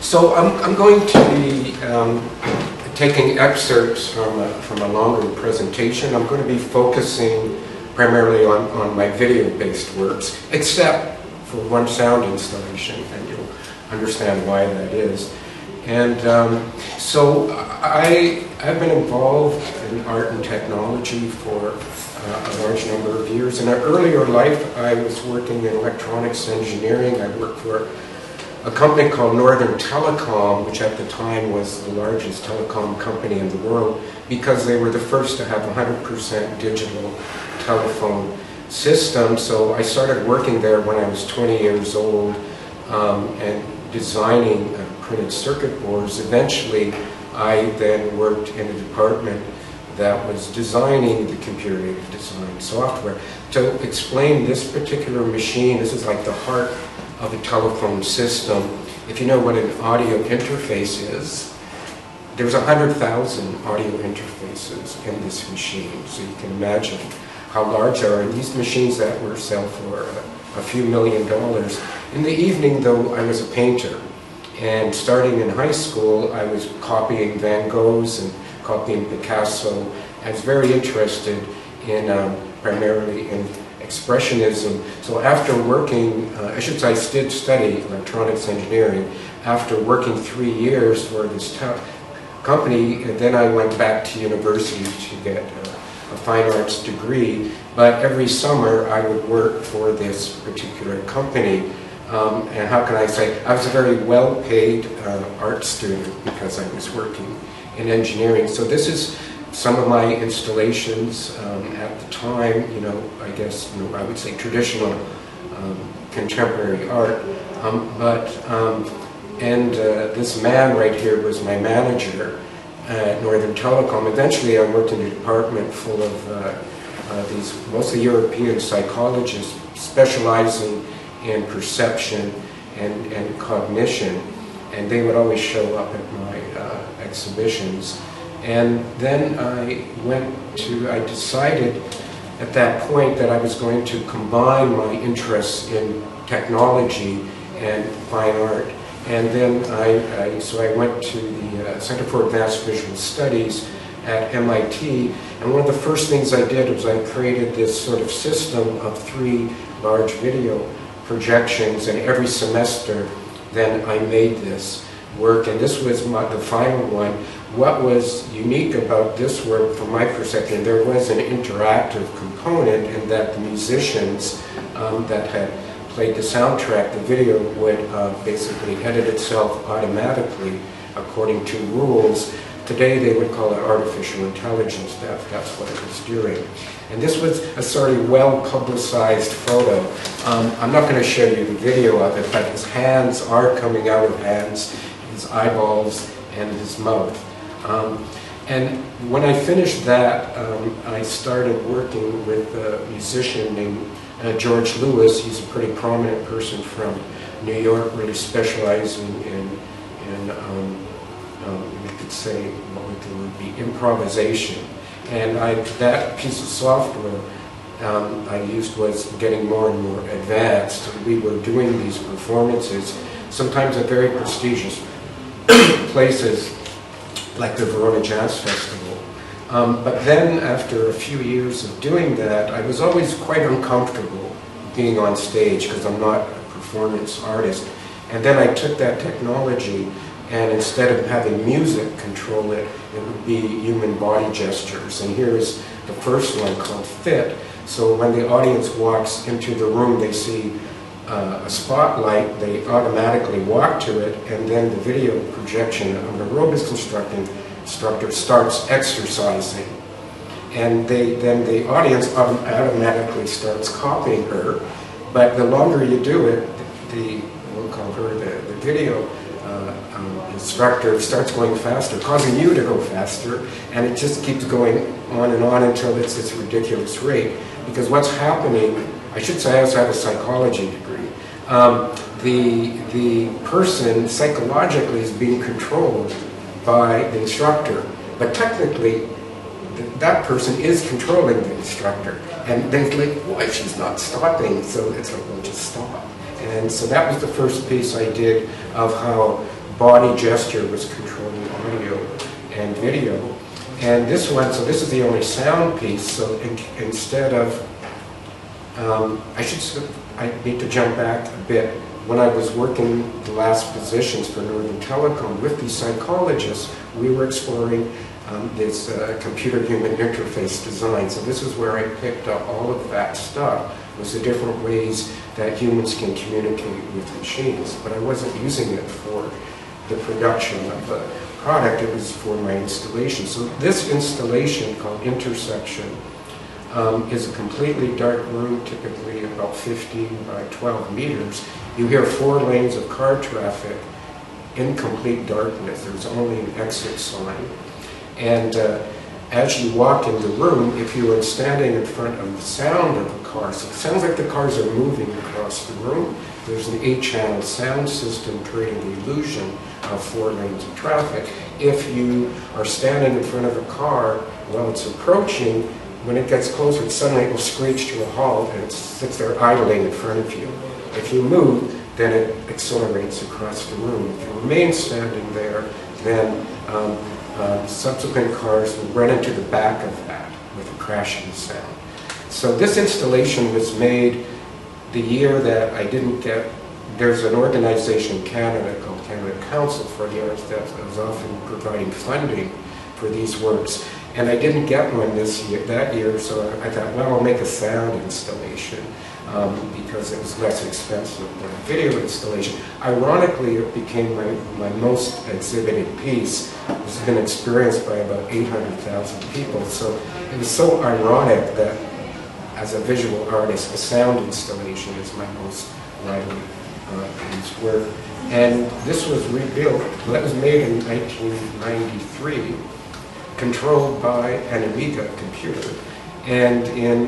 So I'm going to be taking excerpts from a longer presentation. I'm going to be focusing primarily on my video-based works, except for one sound installation, and you'll understand why that is. And so I've been involved in art and technology for a large number of years. In an earlier life, I was working in electronics engineering. I worked for a company called Northern Telecom, which at the time was the largest telecom company in the world, because they were the first to have 100% digital telephone system. So I started working there when I was 20 years old and designing printed circuit boards. Eventually, I then worked in a department that was designing the computer-aided design software. To explain this particular machine, this is like the heart of a telephone system. If you know what an audio interface is, there's 100,000 audio interfaces in this machine, so you can imagine how large they are. And these machines that were sell for a few $1 million. In the evening, though, I was a painter, and starting in high school, I was copying Van Goghs and copying Picasso. I was very interested in primarily in Expressionism. So after working, I did study electronics engineering. After working 3 years for this company, then I went back to university to get a fine arts degree. But every summer I would work for this particular company. And how can I say, I was a very well-paid art student because I was working in engineering. So this is some of my installations at the time, I guess, I would say traditional contemporary art. This man right here was my manager at Northern Telecom. Eventually I worked in a department full of these mostly European psychologists specializing in perception and cognition, and they would always show up at my exhibitions. And then I decided at that point that I was going to combine my interests in technology and fine art. And then I went to the Center for Advanced Visual Studies at MIT, and one of the first things I did was I created this sort of system of 3 large video projections, and every semester then I made this work, and this was the final one. What was unique about this work from my perspective, there was an interactive component in that the musicians that had played the soundtrack, the video would basically edit itself automatically according to rules. Today they would call it artificial intelligence. That's what it was doing. And this was a sort of well-publicized photo. I'm not going to show you the video of it, but his hands are coming out of hands, his eyeballs, and his mouth. And when I finished that, I started working with a musician named George Lewis. He's a pretty prominent person from New York, really specializing in we could say what would be improvisation. And that piece of software I used was getting more and more advanced. We were doing these performances, sometimes at very prestigious places like the Verona Jazz Festival. But then after a few years of doing that, I was always quite uncomfortable being on stage because I'm not a performance artist. And then I took that technology, and instead of having music control it, it would be human body gestures. And here is the first one called Fit. So when the audience walks into the room, they see a spotlight, they automatically walk to it, and then the video projection of the aerobics instructor starts exercising. And then the audience automatically starts copying her. But the longer you do it, we'll call her the video instructor starts going faster, causing you to go faster, and it just keeps going on and on until it's this ridiculous rate. Because what's happening, I should say I also have a psychology degree, the person psychologically is being controlled by the instructor, but technically that person is controlling the instructor. And then it's like, why she's not stopping? So it's like, well, just stop. And so that was the first piece I did of how body gesture was controlling audio and video. And this one, so this is the only sound piece, so instead of, I need to jump back a bit. When I was working the last positions for Northern Telecom with these psychologists, we were exploring this computer-human interface design. So this is where I picked up all of that stuff, was the different ways that humans can communicate with machines. But I wasn't using it for the production of the product, it was for my installation. So this installation called Intersection is a completely dark room, typically about 15 by 12 meters. You hear 4 lanes of car traffic in complete darkness. There's only an exit sign. And as you walk in the room, if you were standing in front of the sound of the car, so it sounds like the cars are moving across the room. There's an 8-channel sound system creating the illusion of 4 lanes of traffic. If you are standing in front of a car while it's approaching, when it gets closer, suddenly it will screech to a halt and it sits there idling in front of you. If you move, then it accelerates across the room. If you remain standing there, then subsequent cars will run into the back of that with a crashing sound. So this installation was made the year that I didn't get, there's an organization in Canada called Canada Council for the Arts that was often providing funding for these works. And I didn't get one that year, so I thought, well, I'll make a sound installation because it was less expensive than a video installation. Ironically, it became my most exhibited piece. It's been experienced by about 800,000 people, so it was so ironic that as a visual artist, a sound installation is my most widely used work. And this was rebuilt, that was made in 1993, controlled by an Amiga computer. And in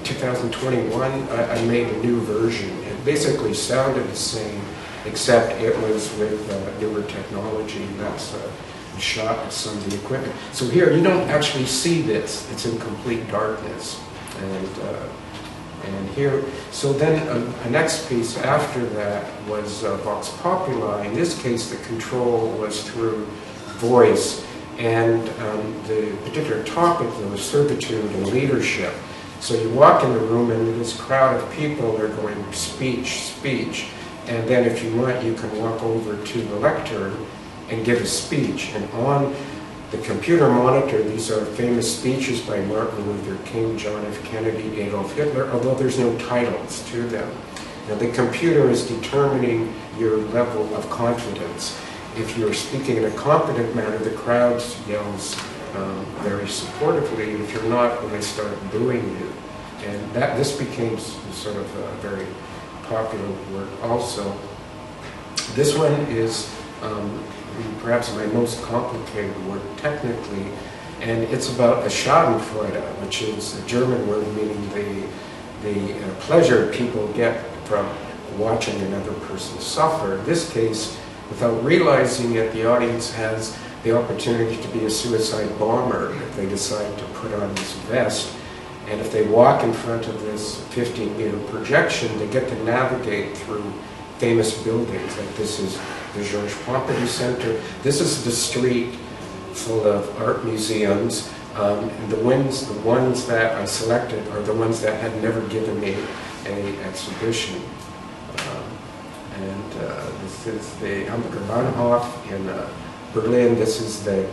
2021, I made a new version. It basically sounded the same, except it was with newer technology. That's shot with some of the equipment. So here, you don't actually see this. It's in complete darkness. And here, so then a next piece after that was Vox Populi. In this case, the control was through voice. And the particular topic was servitude and leadership. So you walk in the room and this crowd of people are going speech, speech. And then if you want, you can walk over to the lectern and give a speech. And on the computer monitor, these are famous speeches by Martin Luther King, John F. Kennedy, Adolf Hitler, although there's no titles to them. Now the computer is determining your level of confidence. If you're speaking in a competent manner, the crowd yells very supportively. If you're not, then they start booing you. And this became sort of a very popular work also. This one is perhaps my most complicated work technically, and it's about a Schadenfreude, which is a German word meaning the pleasure people get from watching another person suffer. In this case, without realizing it, the audience has the opportunity to be a suicide bomber if they decide to put on this vest. And if they walk in front of this 15-meter projection, they get to navigate through famous buildings. Like this is the Georges Pompidou Centre. This is the street full of art museums. And the ones that I selected are the ones that had never given me an exhibition. This is the Hamburger Bahnhof in Berlin. This is the,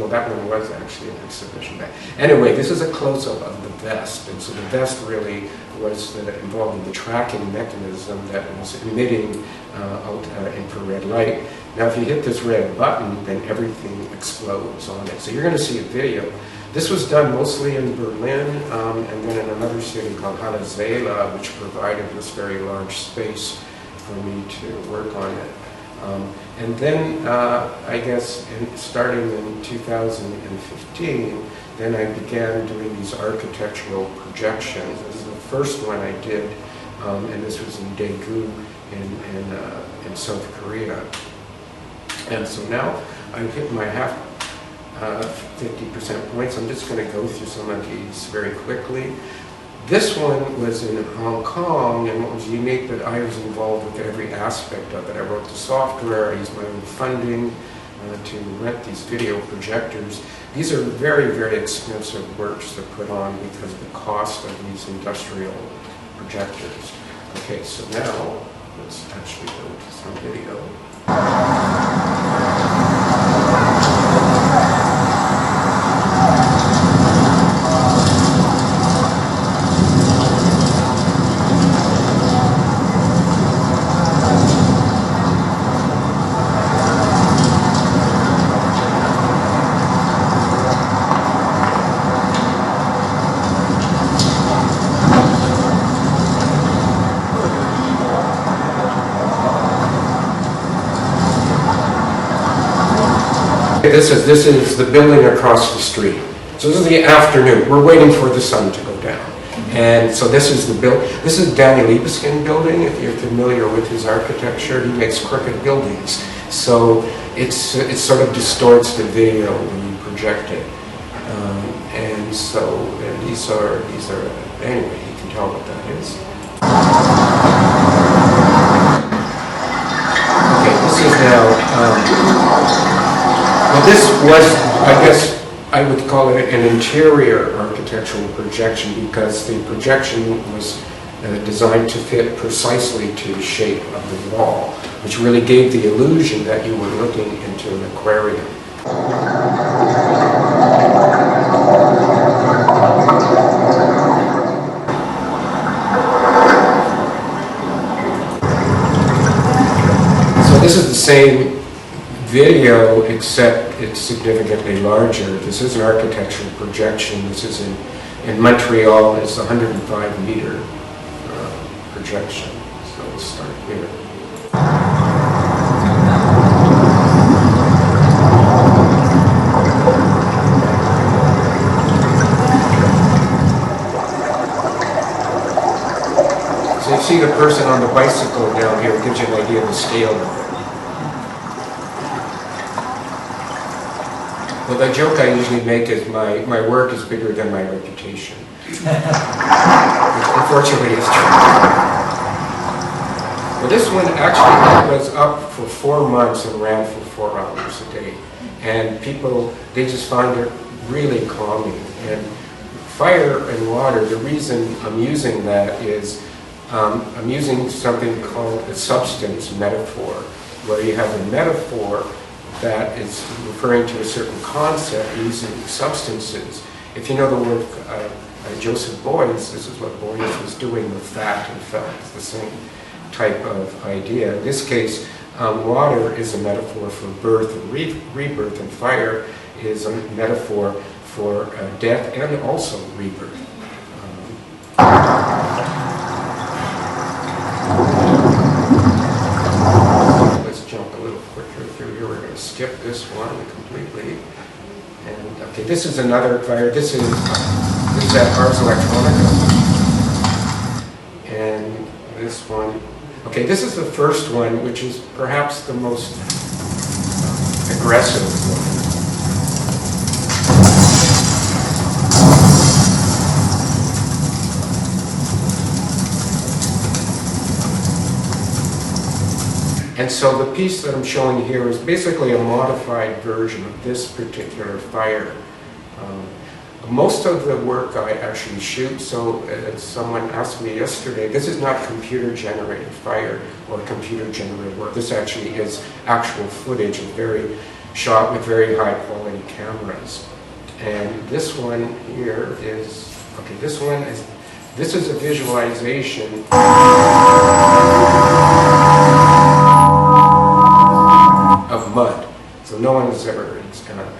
that one was actually an exhibition back. Anyway, this is a close-up of the vest. And so the vest really was involved in the tracking mechanism that was emitting infrared light. Now, if you hit this red button, then everything explodes on it. So you're going to see a video. This was done mostly in Berlin, and then in another city called Halle Zela, which provided this very large space for me to work on it. And then, I guess, starting in 2015, then I began doing these architectural projections. This is the first one I did, and this was in Daegu in South Korea. And so now I've hit my 50% points. I'm just going to go through some of these very quickly. This one was in Hong Kong, and what was unique that I was involved with every aspect of it. I wrote the software, I used my own funding to rent these video projectors. These are very, very expensive works to put on because of the cost of these industrial projectors. Okay, so now let's actually go to some video. This is the building across the street. So this is the afternoon. We're waiting for the sun to go down. And so this is the This is Daniel Libeskind building. If you're familiar with his architecture, he makes crooked buildings. So it sort of distorts the video when you project it. And these are anyway, you can tell what that is. Okay, this is now. Well, this was, I guess, I would call it an interior architectural projection because the projection was designed to fit precisely to the shape of the wall, which really gave the illusion that you were looking into an aquarium. So this is the same video, except it's significantly larger. This is an architectural projection. This is in Montreal. It's a 105-meter projection. So we'll start here. So you see the person on the bicycle down here. It gives you an idea of the scale of it. Well, the joke I usually make is my work is bigger than my reputation. Unfortunately, it's true. Well, this one actually was up for 4 months and ran for 4 hours a day. And people, they just find it really calming. And fire and water, the reason I'm using that is I'm using something called a substance metaphor, where you have a metaphor that is referring to a certain concept using substances. If you know the work Joseph Beuys, this is what Beuys was doing with fact and felt. It's the same type of idea. In this case, water is a metaphor for birth and rebirth, and fire is a metaphor for death and also rebirth. Skip this one completely. And okay, this is another fire. This is at Ars Electronica. And this one. Okay, this is the first one, which is perhaps the most aggressive one. And so the piece that I'm showing here is basically a modified version of this particular fire. Most of the work I actually shoot, so as someone asked me yesterday, this is not computer-generated fire or computer-generated work. This actually is actual footage of shot with very high-quality cameras. And this one here is, okay, this is a visualization of mud. So no one has ever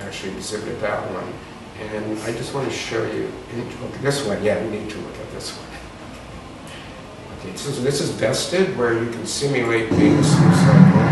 actually exhibited that one. And I just want to show you, okay, this one, yeah, we need to look at this one. Okay, so this is vested, where you can simulate being suicidal.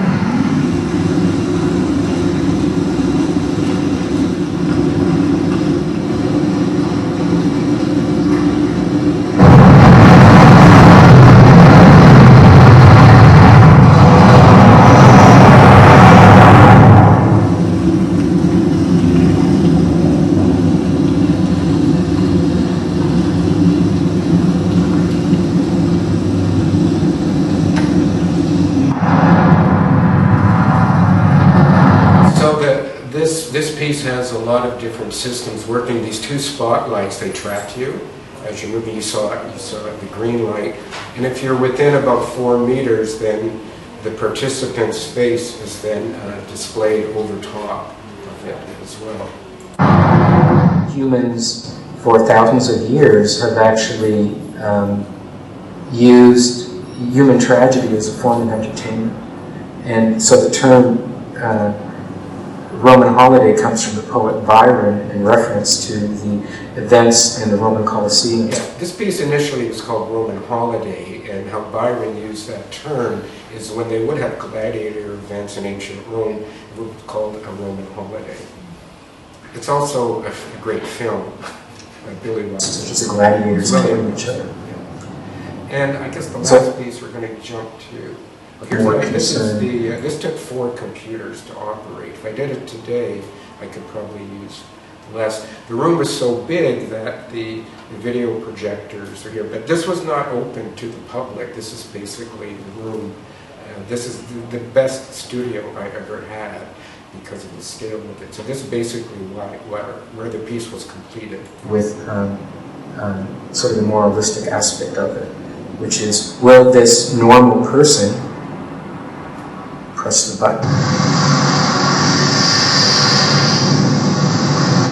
piece has a lot of different systems working. These two spotlights, they track you. As you're moving, you saw the green light. And if you're within about 4 meters, then the participant's face is then displayed over top of it as well. Humans, for thousands of years, have actually used human tragedy as a form of entertainment. And so the term Roman holiday comes from the poet Byron in reference to the events in the Roman Colosseum. Yeah, this piece initially was called Roman Holiday, and how Byron used that term is when they would have gladiator events in ancient Rome, it would be called a Roman holiday. It's also a great film by Billy Wilder. So just the gladiators killing each other. And I guess the last piece we're going to jump to. This took 4 computers to operate. If I did it today, I could probably use less. The room was so big that the video projectors are here, but this was not open to the public. This is basically the room. This is the best studio I've ever had because of the scale of it. So this is basically where the piece was completed. With sort of the moralistic aspect of it, which is, will this normal person press the button?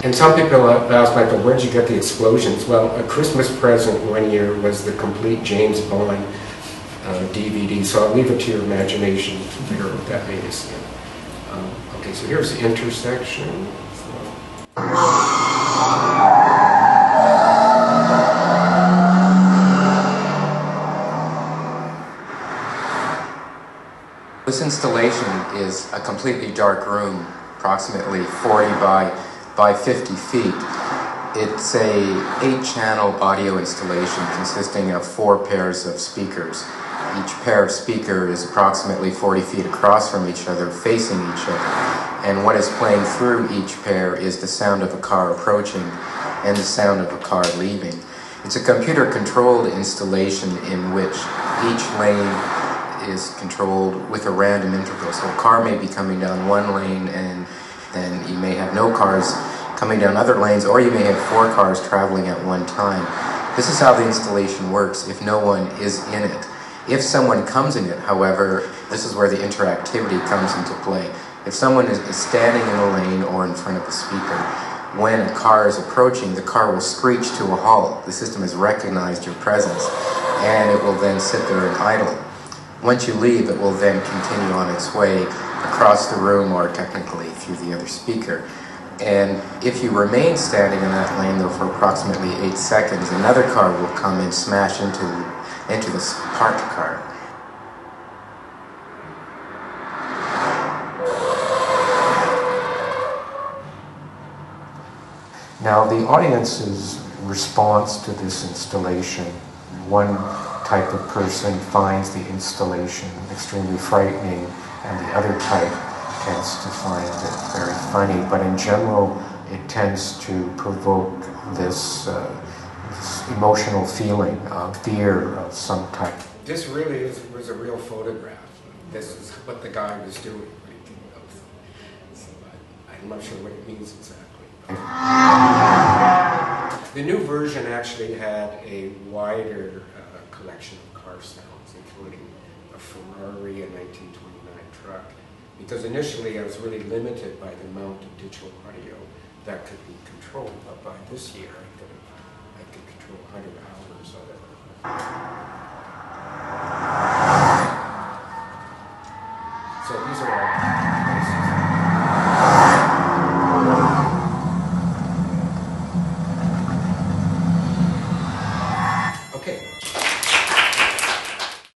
And some people have asked, Michael, where'd you get the explosions? Well, a Christmas present one year was the complete James Bond DVD, so I'll leave it to your imagination to figure out what that means. Okay, so here's the intersection. This installation is a completely dark room, approximately 40 by 50 feet. It's a 8-channel audio installation consisting of 4 pairs of speakers. Each pair of speakers is approximately 40 feet across from each other, facing each other. And what is playing through each pair is the sound of a car approaching and the sound of a car leaving. It's a computer-controlled installation in which each lane is controlled with a random interval. So a car may be coming down one lane and then you may have no cars coming down other lanes, or you may have 4 cars traveling at one time. This is how the installation works if no one is in it. If someone comes in it, however, this is where the interactivity comes into play. If someone is standing in a lane or in front of a speaker, when a car is approaching, the car will screech to a halt. The system has recognized your presence, and it will then sit there and idle. Once you leave, it will then continue on its way across the room, or technically through the other speaker. And if you remain standing in that lane, though, for approximately 8 seconds, another car will come and smash into this parked car. Now, the audience's response to this installation, one type of person finds the installation extremely frightening, and the other type tends to find it very funny. But in general, it tends to provoke this emotional feeling of fear of some type. This really was a real photograph. This is what the guy was doing. So I'm not sure what it means exactly. The new version actually had a wider collection of car sounds, including a Ferrari, a 1929 truck, because initially I was really limited by the amount of digital audio that could be controlled, but by this year I could control 100 hours of it.